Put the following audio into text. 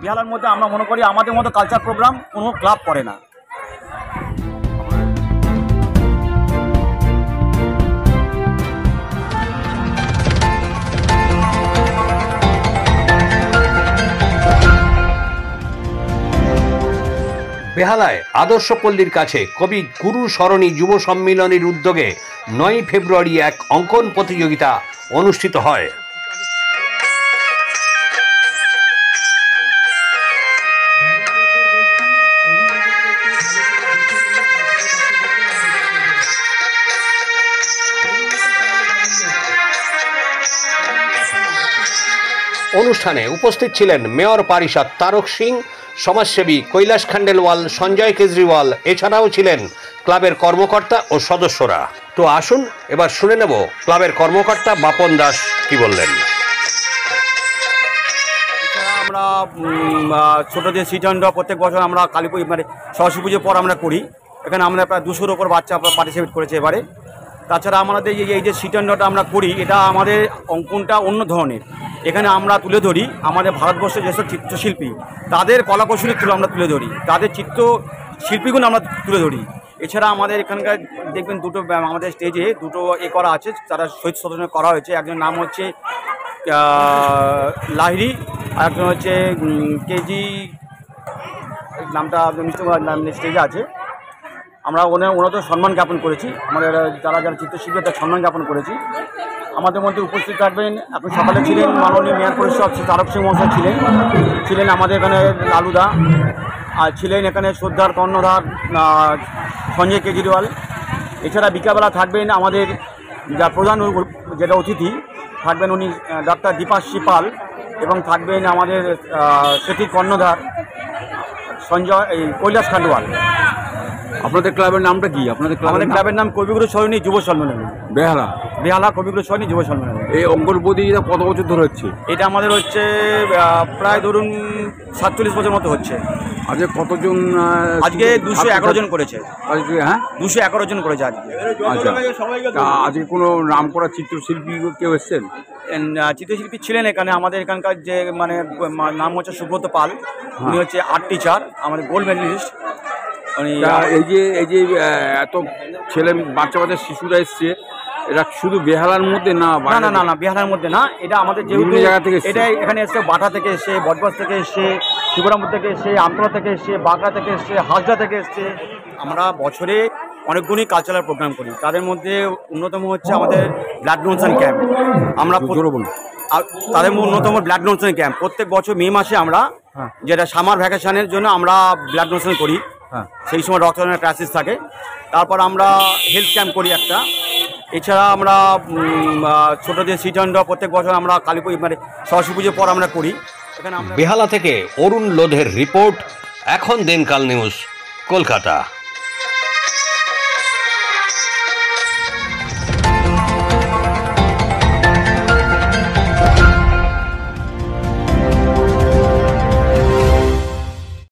বেহালার মধ্যে আমরা মনে করি আমাদের মতো কালচার প্রোগ্রাম কোনো ক্লাব করে না। বেহালায় আদর্শপল্লীর কাছে কবি গুরু সরণী যুব সম্মিলনীর উদ্যোগে 9 ফেব্রুয়ারি এক অঙ্কন প্রতিযোগিতা অনুষ্ঠিত হয়। অনুষ্ঠানে উপস্থিত ছিলেন মেয়র পারিষদ তারক সিং, সমাজসেবী কৈলাস খান্ডেলওয়াল, সঞ্জয় কেজরিওয়াল, এছাড়াও ছিলেন ক্লাবের কর্মকর্তা ও সদস্যরা। তো আসুন এবার শুনে নেব ক্লাবের কর্মকর্তা বাপন দাস কি বললেন। আমরা ছোট যে সিজন প্রত্যেক বছর আমরা কালী পুজো মানে সরস্বতী পুজোর পর আমরা করি। এখানে আমরা প্রায় 200-র ওপর বাচ্চা পার্টিসিপেট করেছে এবারে। তাছাড়া আমাদের এই যে সিটনটা আমরা করি, এটা আমাদের অঙ্কনটা অন্য ধরনের। এখানে আমরা তুলে ধরি আমাদের ভারতবর্ষের যেসব চিত্রশিল্পী, তাদের কলাকৌশলী আমরা তুলে ধরি, তাদের চিত্রশিল্পীগুলো আমরা তুলে ধরি। এছাড়া আমাদের এখানকার দেখবেন দুটো আমাদের স্টেজে দুটো করা আছে, তারা শহীদ সদনে করা হয়েছে। একজন নাম হচ্ছে লাহিড়ী, আর একজন হচ্ছে কেজি, নামটা স্টেজে আছে। আমরা ওনাদের সম্মান জ্ঞাপন করেছি, আমাদের যারা যারা চিত্রশিল্পী তার সম্মান জ্ঞাপন করেছি। আমাদের মধ্যে উপস্থিত থাকবেন, এখন সকালে ছিলেন মাননীয় মেয়র পরিষদ তারক সিং মহাশয় ছিলেন আমাদের এখানে লালুদা, আর ছিলেন এখানে শ্রদ্ধার কর্ণধার সঞ্জয় কেজরিওয়াল। এছাড়া বিকালবেলা থাকবেন আমাদের যা প্রধান যেটা অতিথি থাকবেন উনি ডাক্তার দীপাশ্রী পাল, এবং থাকবেন আমাদের সেটির কর্ণধার কৈলাস খান্ডেলওয়াল। আপনাদের ক্লাবের নামটা কি? আমাদের ক্লাবের নাম কবিগুরু সরণী যুব সম্মেলনী বেহালা কবিগুরু সরণী যুব সম্মেলনী। এই অঙ্কন প্রতিযোগিতা কত বছর ধরে হচ্ছে? এটা আমাদের হচ্ছে প্রায় ধরুন 47 বছর মতো হচ্ছে। আজকে কতজন? আজকে 211 জন করেছে। হ্যাঁ, 211 জন করেছে আজকে। আচ্ছা, আজকে কোনো নাম করা চিত্রশিল্পী কেউ এসছেন? চিত্রশিল্পী ছিলেন এখানে আমাদের এখানকার যে মানে নাম হচ্ছে সুব্রত পাল, উনি হচ্ছে আর্ট টিচার, আমাদের গোল্ড মেডেলিস্ট। এই যে এত ছেলে বাচ্চা শিশুরা এসছে, এটা শুধু বেহালার মধ্যে না? না, বেহালার মধ্যে না, এটা আমাদের যেহেতু জায়গা থেকে এটা এখানে এসছে, বাটা থেকে এসছে, বটবাস থেকে এসছে, শিবরামপুর থেকে এসছে, আমতলা থেকে এসছে, বাঁকড়া থেকে এসছে, হাজরা থেকে এসছে। আমরা বছরে অনেকগুলি কালচারাল প্রোগ্রাম করি, তাদের মধ্যে অন্যতম হচ্ছে আমাদের ব্লাড ডোনেশন ক্যাম্প। আমরা তাদের অন্যতম ব্লাড ডোনেশন ক্যাম্প প্রত্যেক বছর মে মাসে আমরা, যেটা সামার ভ্যাকেশনের জন্য আমরা ব্লাড ডোনেশন করি। সেই সময় রক্তদানের ক্রাইসিস থাকে। তারপর আমরা হেলথ ক্যাম্প করি একটা। এছাড়া আমরা ছোট যে সিজন প্রত্যেক বছর আমরা কালী পুজো মানে সরস্বতী পুজোর পর আমরা করি। বেহালা থেকে অরুণ লোধের রিপোর্ট, এখন দিনকাল নিউজ, কলকাতা।